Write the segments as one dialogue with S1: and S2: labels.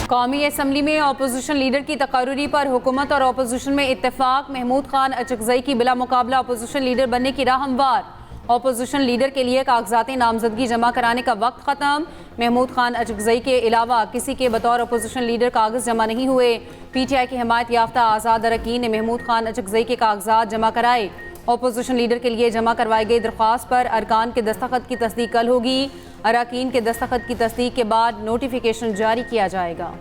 S1: कौमी असम्बली में opposition leader की तकर्री पर हुकूमत और अपोजिशन में इत्तेफाक। महमूद खान अचकजई की बिला मुकाबला अपोजिशन लीडर बनने की राह हमवार। अपोजिशन लीडर के लिए कागजात नामजदगी जमा कराने का वक्त ख़त्म। महमूद खान अचकजई के अलावा किसी के बतौर अपोजिशन लीडर कागज जमा नहीं हुए। PTI की हिमायत याफ्ता आज़ाद अरकान ने महमूद खान अचकजई के कागजात जमा कराए। अपोजिशन लीडर के लिए जमा करवाई गई दरख्वास्त पर अरकान के दस्तखत की तस्दीक कल होगी। अरकान के दस्तखत की तस्दीक के बाद नोटिफिकेशन जारी किया जाएगा।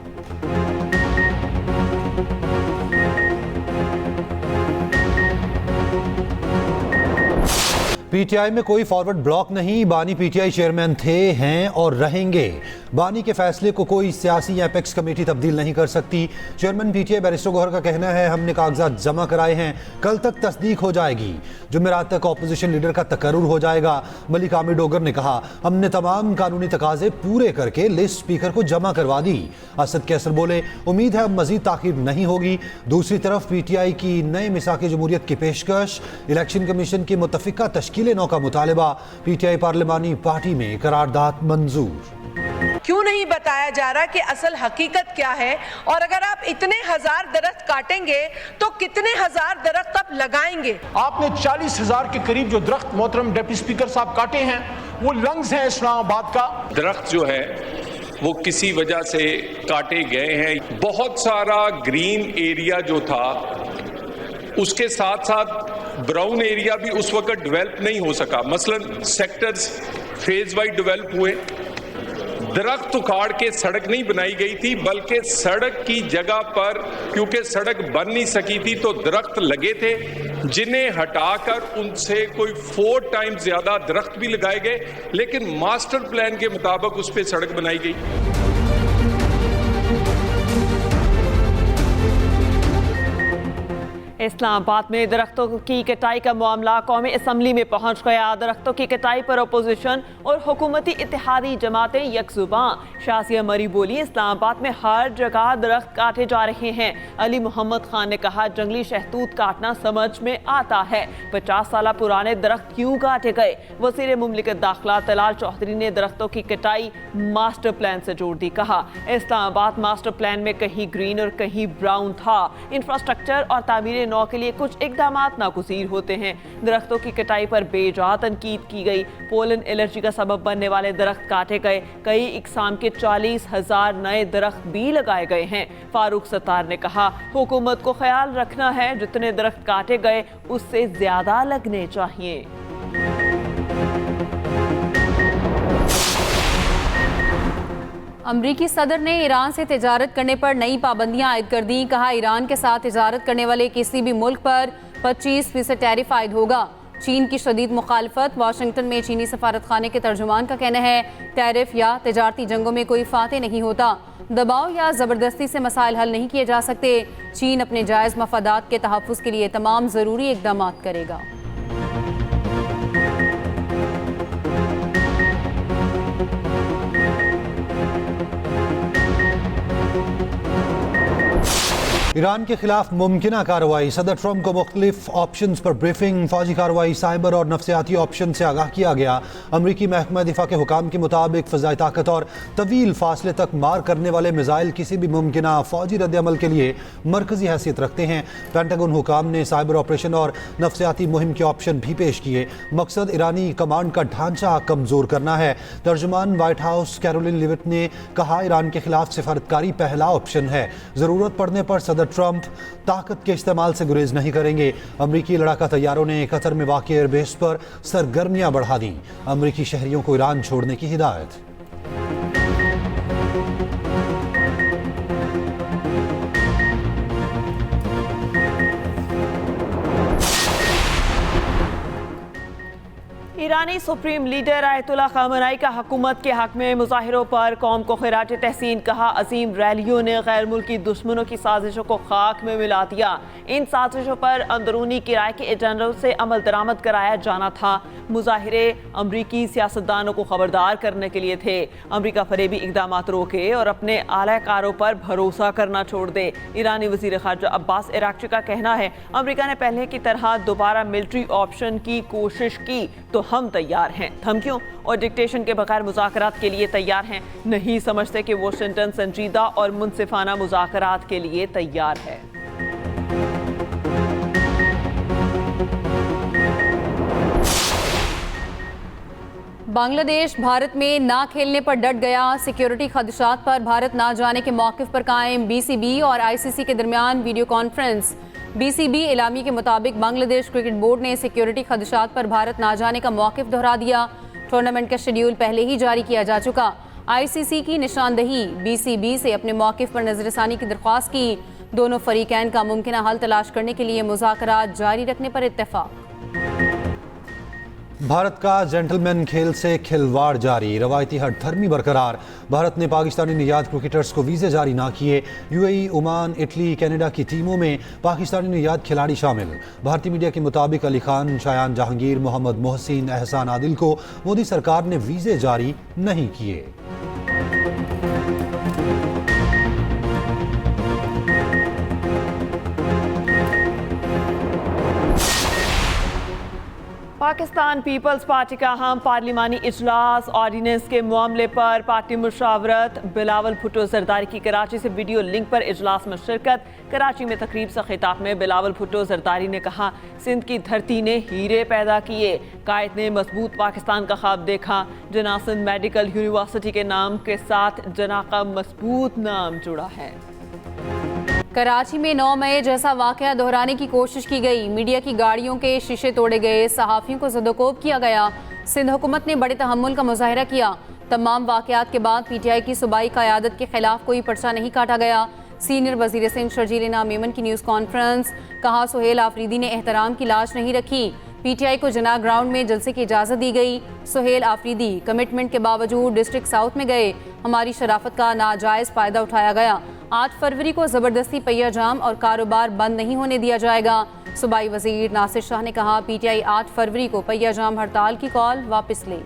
S2: PTI में कोई फॉरवर्ड ब्लॉक नहीं। बानी PTI चेयरमैन थे, हैं और रहेंगे। बानी के फैसले को कोई सियासी एपेक्स कमेटी तब्दील नहीं कर सकती। चेयरमैन PTI बैरिस्टर गौहर का कहना है, हमने कागजात जमा कराए हैं, कल तक तस्दीक हो जाएगी। जुमेरात तक अपोजिशन लीडर का तकर्रुर हो जाएगा। मलिक आमिर डोगर ने कहा, हमने तमाम कानूनी तकाजे पूरे करके लिस्ट स्पीकर को जमा करवा दी। असद कैसर बोले, उम्मीद है अब मजीद ताखीर नहीं होगी। दूसरी तरफ PTI की नए मिसाक जमहूरियत की पेशकश, इलेक्शन कमीशन की मुतफिका तश्कील नौ का मुतालबा। PTI पार्लिमानी पार्टी में करारदाद मंजूर।
S3: क्यों नहीं बताया जा रहा कि असल हकीकत क्या है, और अगर आप इतने हजार दरख्त काटेंगे तो कितने हजार दरख्त आप लगाएंगे?
S4: आपने 40,000 के करीब जो दरख्त मोहतरम डिप्टी स्पीकर साहब काटे हैं, वो लंग्स हैं इस्लामाबाद का।
S5: दरख्त जो है वो किसी वजह से काटे गए हैं। बहुत सारा ग्रीन एरिया जो था, उसके साथ साथ ब्राउन एरिया भी उस वक्त डेवलप नहीं हो सका। मसलन सेक्टर्स फेज वाइज डेवलप हुए। दरख्त उखाड़ के सड़क नहीं बनाई गई थी, बल्कि सड़क की जगह पर क्योंकि सड़क बन नहीं सकी थी तो दरख्त लगे थे, जिन्हें हटाकर उनसे कोई 4 टाइम्स ज्यादा दरख्त भी लगाए गए, लेकिन मास्टर प्लान के मुताबिक उस पर सड़क बनाई गई।
S6: इस्लामाबाद में दरख्तों की कटाई का मामला कौमी असम्बली में पहुंच गया। दरख्तों की कटाई पर अपोजिशन और हुकूमती इत्तेहादी जमातें यकजुबां। शाजिया मरी बोली, इस्लामाबाद में हर जगह दरख्त काटे जा रहे हैं। अली मोहम्मद खान ने कहा, जंगली शहतूत काटना समझ में आता है, 50 साल पुराने दरख्त क्यों काटे गए? वज़ीर मुमलिकत दाखिला तलाल चौधरी ने दरख्तों की कटाई मास्टर प्लान से जोड़ दी। कहा, इस्लामाबाद मास्टर प्लान में कहीं ग्रीन और कहीं ब्राउन था। इंफ्रास्ट्रक्चर और तामीर नौ के लिए कुछ इकदामात नागुज़ीर होते हैं। दरख्तों की कटाई पर बेजा तनकीद की गई। पोलन एलर्जी का सबब बनने वाले दरख्त काटे गए। कई इकसाम के 40,000 नए दरख्त भी लगाए गए हैं। फारूक सत्तार ने कहा, हुकूमत को ख्याल रखना है, जितने दरख्त काटे गए उससे ज्यादा लगने चाहिए।
S1: अमरीकी सदर ने ईरान से तिजारत करने पर नई पाबंदियां आयद कर दी। कहा, ईरान के साथ तिजारत करने वाले किसी भी मुल्क पर 25% टैरिफ आयद होगा। चीन की शदीद मुखालफत। वाशिंगटन में चीनी सफारत खाने के तर्जुमान का कहना है, टैरिफ या तिजारती जंगों में कोई फाते नहीं होता। दबाव या ज़बरदस्ती से मसाइल हल नहीं किए जा सकते। चीन अपने जायज़ मफादात के तहफ़्फ़ुज़ के लिए तमाम ज़रूरी इक़दाम करेगा।
S2: ईरान के खिलाफ मुमकिना कार्रवाई। सदर ट्रंप को मुख्तलिफ ऑप्शन पर ब्रीफिंग। फौजी कार्रवाई, साइबर और नफ्सियाती ऑप्शन से आगाह किया गया। अमरीकी महकमा दिफा के हुकाम के मुताबिक फ़ज़ाई ताकत और तवील फासले तक मार करने वाले मिसाइल किसी भी मुमकिना फौजी रद्दअमल के लिए मरकजी हैसियत रखते हैं। पेंटागन हुकाम ने साइबर ऑपरेशन और नफ्सियाती मुहिम के ऑप्शन भी पेश किए। मकसद ईरानी कमांड का ढांचा कमज़ोर करना है। तर्जुमान वाइट हाउस कैरोलिन लिविट ने कहा, ईरान के खिलाफ सिफारतकारी पहला ऑप्शन है। ज़रूरत पड़ने पर सदर ट्रंप ताकत के इस्तेमाल से गुरेज नहीं करेंगे। अमरीकी लड़ाका तैयारों ने कतर में वाक़ एयरबेस पर सरगर्मियां बढ़ा दी। अमरीकी शहरियों को ईरान छोड़ने की हिदायत।
S6: ईरानी सुप्रीम लीडर आयतुल्लाह खामेनी का हुकूमत के हक में मुजाहिरों पर कौम को खिराज तहसीन। कहा, अजीम रैलियों ने गैर मुल्की दुश्मनों की साजिशों को खाक में मिला दिया। इन साजिशों पर अंदरूनी किराए के एजेंडों से अमल दरामद कराया जाना था। मुजाहिरे अमरीकी सियासतदानों को खबरदार करने के लिए थे। अमरीका फरेबी इकदाम रोके और अपने आलाकारों पर भरोसा करना छोड़ दे। ईरानी वज़ीर ख़ारजा अब्बास इराक़ची का कहना है, अमरीका ने पहले की तरह दोबारा मिलिट्री ऑप्शन की कोशिश की तो हम तैयार हैं। धमकियों और डिक्टेशन के बगैर मुज़ाकरात के लिए तैयार हैं। नहीं समझते कि वाशिंगटन संजीदा और मुनसिफाना मुज़ाकरात के लिए तैयार है।
S1: बांग्लादेश भारत में ना खेलने पर डट गया। सिक्योरिटी खदशात पर भारत ना जाने के मौक़िफ़ पर कायम। बीसीबी और आईसीसी के दरमियान वीडियो कॉन्फ्रेंस। बीसीबी इलामी के मुताबिक बांग्लादेश क्रिकेट बोर्ड ने सिक्योरिटी खदशात पर भारत ना जाने का मौक़िफ़ दोहरा दिया। टूर्नामेंट का शेड्यूल पहले ही जारी किया जा चुका। आईसीसी की निशानदही। बीसीबी से अपने मौक़िफ़ पर नज़रसानी की दरख्वास्त की। दोनों फरीकैन का मुमकिन हल तलाश करने के लिए मुज़ाकरात जारी रखने पर इत्तेफाक।
S2: भारत का जेंटलमैन खेल से खिलवाड़ जारी। रवायती हठधर्मी बरकरार। भारत ने पाकिस्तानी निर्यात क्रिकेटर्स को वीज़े जारी ना किए। यूएई, ओमान, इटली, कनाडा की टीमों में पाकिस्तानी निर्यात खिलाड़ी शामिल। भारतीय मीडिया के मुताबिक अली खान, शायान जहांगीर, मोहम्मद मोहसिन, एहसान आदिल को मोदी सरकार ने वीज़े जारी नहीं किए।
S6: पाकिस्तान पीपल्स पार्टी का अहम पार्लिमानी इजलास। ऑर्डिनेंस के मामले पर पार्टी मुशावरत। बिलावल भुट्टो जरदारी की कराची से वीडियो लिंक पर इजलास में शिरकत। कराची में तकरीब से खिताब में बिलावल भुट्टो जरदारी ने कहा, सिंध की धरती ने हीरे पैदा किए। कायद ने मजबूत पाकिस्तान का ख्वाब देखा। जना सिंध मेडिकल यूनिवर्सिटी के नाम के साथ जना का मजबूत नाम जुड़ा है।
S1: कराची में 9 मई जैसा वाकया दोहराने की कोशिश की गई। मीडिया की गाड़ियों के शीशे तोड़े गए। सहाफ़ियों को ज़दोकोब किया गया। सिंध हुकूमत ने बड़े तहम्मुल का मुजाहिरा किया। तमाम वाकयात के बाद पीटीआई की सूबाई क़यादत के खिलाफ कोई पर्चा नहीं काटा गया। सीनियर वज़ीर सिंध शर्जील इनाम मेमन की न्यूज़ कॉन्फ्रेंस। कहा, सुहेल आफरीदी ने एहतराम की लाज नहीं रखी। पीटीआई को जना ग्राउंड में जलसे की इजाज़त दी गई। सुहेल आफरीदी कमिटमेंट के बावजूद डिस्ट्रिक्ट साउथ में गए। हमारी शराफत का नाजायज़ फ़ायदा उठाया गया। 8 फरवरी को ज़बरदस्ती पहिया जाम और कारोबार बंद नहीं होने दिया जाएगा। सूबाई वज़ीर नासिर शाह ने कहा, पीटीआई 8 फरवरी को पहिया जाम हड़ताल की कॉल वापस ले।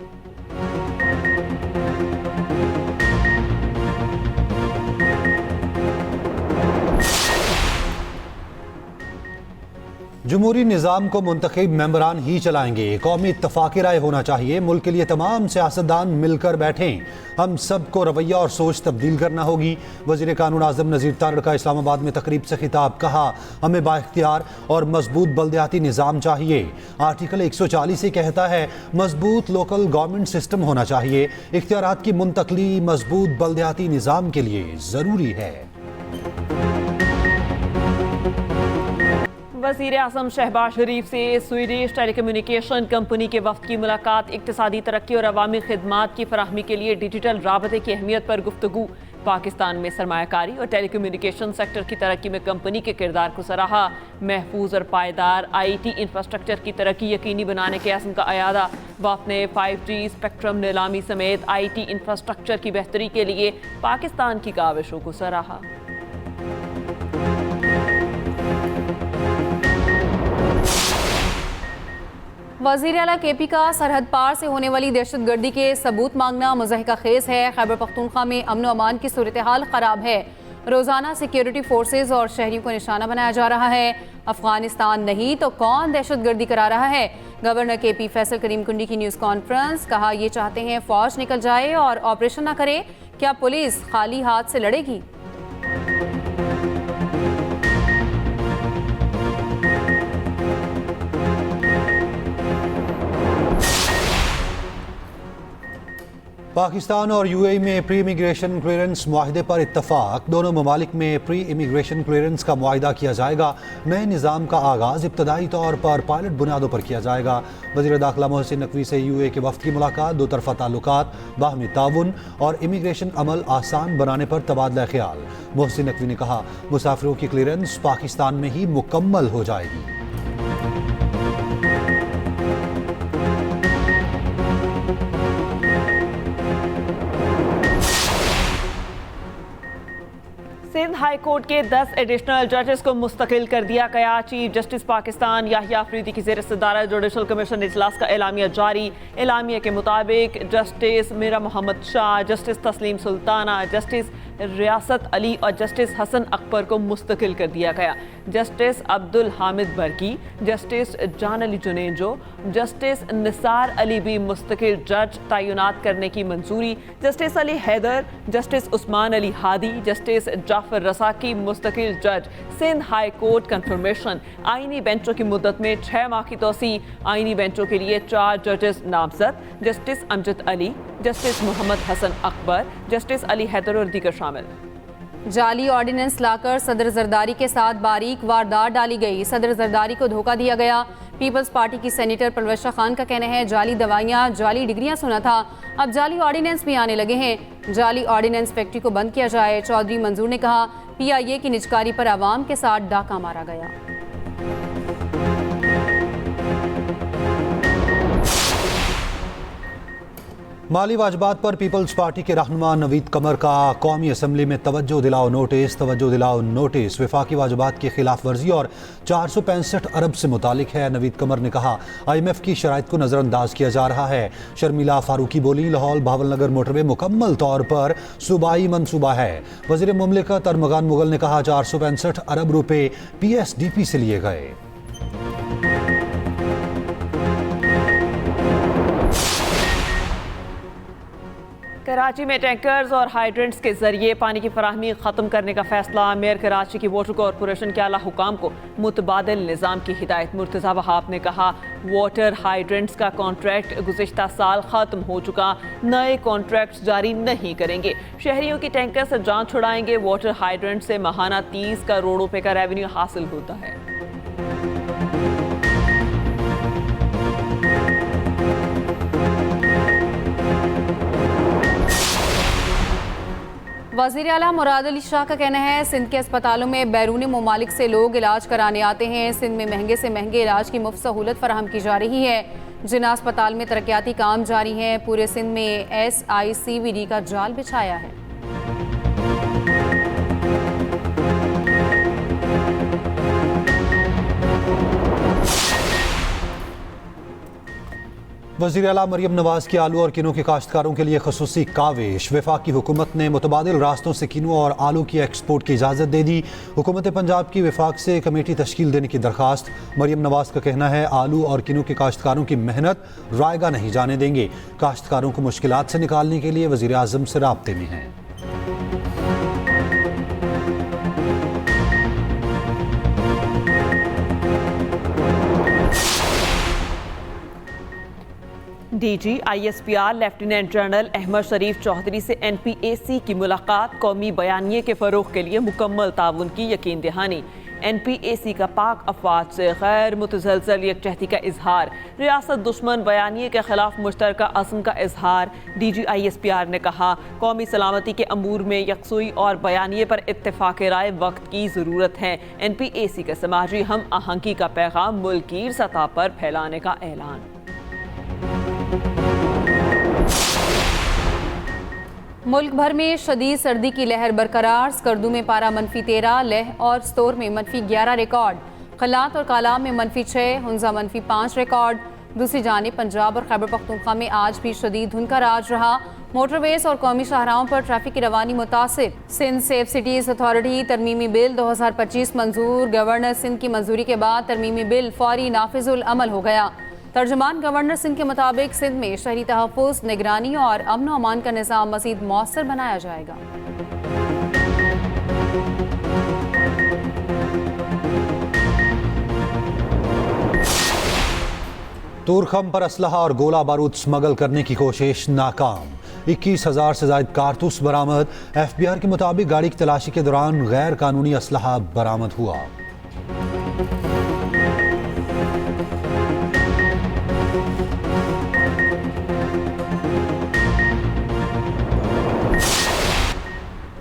S2: जमहूरी निज़ाम को मुंतखब मेंबरान ही चलाएंगे। कौमी इत्तफाक़ राय होना चाहिए। मुल्क के लिए तमाम सियासतदान मिलकर बैठें। हम सब को रवैया और सोच तब्दील करना होगी। वज़ीर कानून आज़म नज़ीर तारड़ का इस्लामाबाद में तकरीब से खिताब। कहा, हमें बाइख्तियार और मजबूत बल्दियाती निज़ाम चाहिए। आर्टिकल 140 से कहता है मजबूत लोकल गवर्नमेंट सिस्टम होना चाहिए। इख्तियारात की मुंतकली मजबूत बल्दियाती निज़ाम के लिए ज़रूरी है।
S6: वज़ीर आज़म शहबाज शरीफ से स्वीडिश टेलीकम्युनिकेशन कंपनी के वफ़द की मुलाकात। इक़्तिसादी तरक्की और अवामी खिदमात की फराहमी के लिए डिजिटल राबते की अहमियत पर गुफ्तगू। पाकिस्तान में सरमायाकारी और टेलीकम्युनिकेशन सेक्टर की तरक्की में कंपनी के किरदार को सराहा। महफूज और पायदार IT इंफ्रास्ट्रक्चर की तरक्की यकीनी बनाने के अज़्म का अयादा। वफ़द ने 5G स्पेक्ट्रम नीलामी समेत IT इंफ्रास्ट्रक्चर की बेहतरी के लिए पाकिस्तान की काविशों को सराहा।
S1: वज़ीर आला KP का सरहद पार से होने वाली दहशतगर्दी के सबूत मांगना मुज़ाहिका खेज़ है। खैबर पख्तूनख्वा में अमन व अमान की सूरत हाल ख़राब है। रोज़ाना सिक्योरिटी फोर्सेज और शहरियों को निशाना बनाया जा रहा है। अफगानिस्तान नहीं तो कौन दहशतगर्दी करा रहा है? गवर्नर KP फैसल करीम कुंडी की न्यूज़ कॉन्फ्रेंस। कहा, ये चाहते हैं फ़ौज निकल जाए और ऑपरेशन ना करे। क्या पुलिस खाली हाथ से लड़ेगी?
S2: पाकिस्तान और यूएई में प्री इमिग्रेशन क्लियरेंस मुआहदे पर इत्तफाक। दोनों ममालिक में प्री इमिग्रेशन क्लियरेंस का मुआहदा किया जाएगा। नए निज़ाम का आगाज़ इब्तदाई तौर पर पायलट बुनियादों पर किया जाएगा। वज़ीर दाखिला मोहसिन नकवी से यूएई के वफ़द की मुलाकात। दो तरफ़ा ताल्लुकात, बाहमी ताउन और इमिग्रेशन अमल आसान बनाने पर तबादला ख्याल। मोहसिन नकवी ने कहा, मुसाफिरों की क्लियरेंस पाकिस्तान में ही मुकम्मल हो जाएगी।
S6: सिंध हाई कोर्ट के 10 एडिशनल जजेस को मुस्तकिल कर दिया गया। चीफ जस्टिस पाकिस्तान याहिया अफरीदी की ज़ेर सदारत जुडिशल कमीशन इजलास का एलामिया जारी। एलामिया के मुताबिक जस्टिस मीरा मोहम्मद शाह, जस्टिस तस्लीम सुल्ताना, जस्टिस रियासत अली और जस्टिस हसन अकबर को मुस्तकिल कर दिया गया। Justice Abdul Hamid Barki, justice Jan Ali Junejo, justice Nisar Ali भी मुस्तकिल जज तैनात करने की मंजूरी। Justice Ali Haider, justice Usman Ali Hadi, justice Jafar Raza की मुस्तकिल जज। Sindh high court confirmation. आईनी बेंचों की मुद्दत में 6 माह की तोसी। आईनी बेंचों के लिए 4 जजेस नामजद। Justice Amjad Ali, justice Mohammad Hasan Akbar, justice Ali Haider और दीगर शामिल।
S1: जाली ऑर्डिनेंस लाकर सदर जरदारी के साथ बारीक वारदात डाली गई। सदर जरदारी को धोखा दिया गया। पीपल्स पार्टी की सेनेटर परवेश खान का कहना है जाली दवाइयां, जाली डिग्रियां सुना था, अब जाली ऑर्डिनेंस भी आने लगे हैं। जाली ऑर्डिनेंस फैक्ट्री को बंद किया जाए। चौधरी मंजूर ने कहा PIA की निजकारी पर आवाम के साथ डाका मारा गया।
S2: माली वाजबात पर पीपल्स पार्टी के रहनुमा नवीद कमर का कौमी असम्बली में तवज्जो दिलाओ नोटिस वफाकी वाजबात की खिलाफ वर्जी और 465 अरब से मुतालिक है। नवीद कमर ने कहा IMF की शराइत को नज़रअंदाज किया जा रहा है। शर्मिला फारूकी बोली लाहौल भावलनगर मोटरवे मुकम्मल तौर पर सूबाई मनसूबा है। वज़ीर मुमलिकत अरमगान मुगल ने कहा 465 अरब रुपए PSDP से लिए गए।
S6: कराची में टैंकर्स और हाइड्रेंट्स के जरिए पानी की फराहमी ख़त्म करने का फैसला। मेयर कराची की वाटर कॉरपोरेशन के आला हुकाम को मुतबादिल निज़ाम की हिदायत। मुर्तज़ा वहाब ने कहा वाटर हाइड्रेंट्स का कॉन्ट्रैक्ट गुज़िश्ता साल ख़त्म हो चुका, नए कॉन्ट्रैक्ट जारी नहीं करेंगे। शहरियों की टैंकर से जान छुड़ाएंगे। वाटर हाइड्रेंट से माहाना 30 करोड़ रुपए का रेवेन्यू हासिल होता है।
S1: वज़ीर आला मुराद अली शाह का कहना है सिंध के अस्पतालों में बैरून ममालिक से लोग इलाज कराने आते हैं। सिंध में महंगे से महंगे इलाज की मुफ्त सहूलत फराहम की जा रही है। जिना अस्पताल में तरक्याती काम जारी हैं। पूरे सिंध में SICVD का जाल बिछाया है।
S2: वज़ीर आला मरियम नवाज की आलू और किनों के काश्तकारों के लिए खसूसी काविश। वफाकी हुकूमत ने मुतबादिल रास्तों से किनों और आलू की एक्सपोर्ट की इजाज़त दे दी। हुकूमत पंजाब की वफाक से कमेटी तश्कील देने की दरख्वास्त। मरियम नवाज का कहना है आलू और किनों के काश्तकारों की मेहनत रायगा नहीं जाने देंगे। काश्तकारों को मुश्किलात से निकालने के लिए वज़ीर आज़म से राब्ते में हैं।
S6: DG ISPR lieutenant general Ahmed Sharif Chaudhry से NPAC की मुलाकात। कौमी बयानिए के फ़रोग़ के लिए मुकम्मल ताउन की यकीन दहानी। NPAC का पाक अफवाज से गैर मुतज़लज़ल यकजहती का इजहार। रियासत दुश्मन बयानिए के खिलाफ मुश्तरका अज़्म का इजहार। DG ISPR ने कहा कौमी सलामती के अमूर में यकसुई और बयानिए पर इत्तेफाक राय वक्त की ज़रूरत है। NPAC के समाजी हम आहंगी का पैगाम मुल्की सतह पर फैलाने का ऐलान।
S1: मुल्क भर में शदीद सर्दी की लहर बरकरार। स्कर्दू में पारा -13, लेह और स्तोर में -11 रिकॉर्ड। खलात और कालाम में -6, हुंजा -5 रिकॉर्ड। दूसरी जानिब पंजाब और खैबर पख्तूनख्वा में आज भी शदीद धुंध का राज रहा। मोटरवेज और कौमी शाहराहों पर ट्रैफिक की रवानी मुतासिर। सिंध सेफ सिटीज़ अथॉरिटी तरमीमी बिल 2025 मंजूर। गवर्नर सिंध की मंजूरी के बाद तरमीमी बिल फौरी नाफिजुल अमल हो गया। तर्जुमान गवर्नर सिंध के मुताबिक सिंध में शहरी तहफ़्फ़ुज़, निगरानी और अमन व अमान का निज़ाम मज़ीद मौसर बनाया जाएगा।
S2: तूरखम पर असलहा और गोला बारूद स्मगल करने की कोशिश नाकाम। 21,000 से ज़ायद कारतूस बरामद। FBI के मुताबिक गाड़ी की तलाशी के दौरान गैर कानूनी असलहा बरामद हुआ।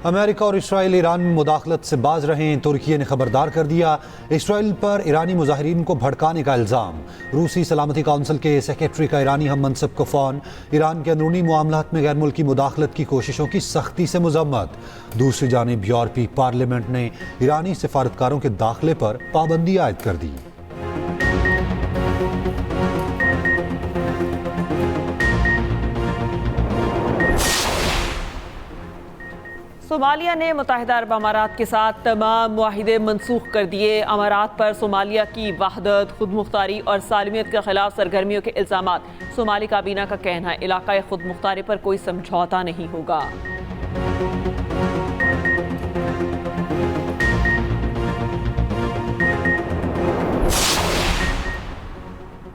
S2: अमेरिका और इसराइल ईरान में मुदाखलत से बाज रहें। तुर्की ने खबरदार कर दिया। इसराइल पर ईरानी मुजाहिरीन को भड़काने का इल्ज़ाम। रूसी सलामती काउंसिल के सेक्रेटरी का ईरानी हम मनसब को फ़ोन। ईरान के अंदरूनी मामलात में गैर मुल्की मुदाखलत की कोशिशों की सख्ती से मजम्मत। दूसरी जानिब यूरोपीय पार्लियामेंट ने ईरानी सिफारतकारों के दाखिले पर पाबंदी आयद कर दी।
S6: सोमालिया ने मुत्तहिदा अरब अमारात के साथ तमाम मुआहिदे मनसूख कर दिए। अमारात पर सोमालिया की वहदत, खुद मुख्तारी और सालमियत के खिलाफ सरगर्मियों के इल्जामात। सोमाली काबीना का कहना है इलाकाई खुद मुख्तारी पर कोई समझौता नहीं होगा।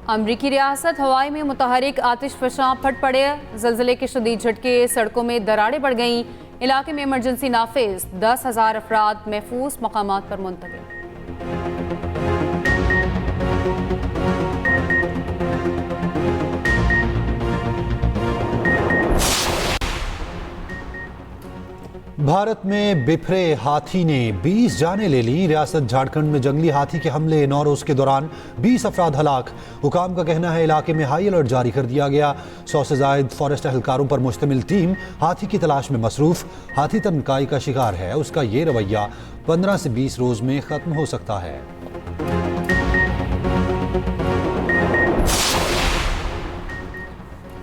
S1: अमरीकी रियासत हवाई में मुतहरिक आतिश फशां फट पड़े। जल्जले के शदीद झटके, सड़कों में दरारें बढ़ गईं। इलाके में इमरजेंसी नाफिज, 10,000 अफराद महफूज मकामात पर मुंतकिल।
S2: भारत में बिफरे हाथी ने 20 जानें ले ली। रियासत झारखंड में जंगली हाथी के हमले नौरोज के दौरान 20 अफराद हलाक। हुकाम का कहना है इलाके में हाई अलर्ट जारी कर दिया गया। 100 से जायद फॉरेस्ट एहलकारों पर मुश्तमिल टीम हाथी की तलाश में मसरूफ। हाथी तनकाई का शिकार है, उसका ये रवैया 15 से 20 रोज में खत्म हो सकता है।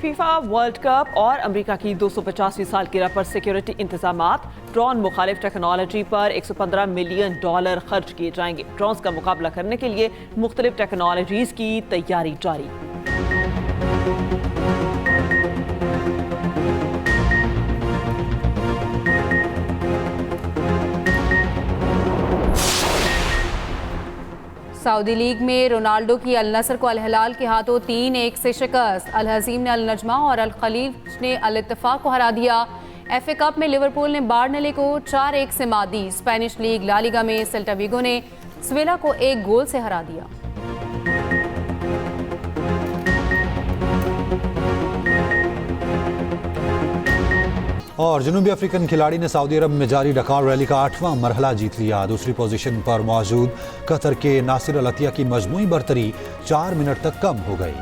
S6: फीफा वर्ल्ड कप और अमेरिका की 250वीं सालगिरह पर सिक्योरिटी इंतजामात। ड्रोन मुखालिफ टेक्नोलॉजी पर $115 मिलियन खर्च किए जाएंगे। ड्रोन्स का मुकाबला करने के लिए मुख्तलिफ टेक्नोलॉजीज की तैयारी जारी।
S1: सऊदी लीग में रोनाल्डो की अल नसर को अल हिलाल के हाथों 3-1 से शिकस्त। अल हजीम ने अल नजमा और अल खलील ने अल इत्तेफाक को हरा दिया। FA कप में लिवरपूल ने बार्नले को 4-1 से मात दी। स्पेनिश लीग ला लीगा में सेल्टा विगो ने सेविला को 1 गोल से हरा दिया।
S2: और जनूबी अफ्रीकन खिलाड़ी ने सऊदी अरब में जारी डकार रैली का 8वां मरहला जीत लिया। दूसरी पोजीशन पर मौजूद कतर के नासिर अल अतिया की मजमूई बरतरी 4 मिनट तक कम हो गई।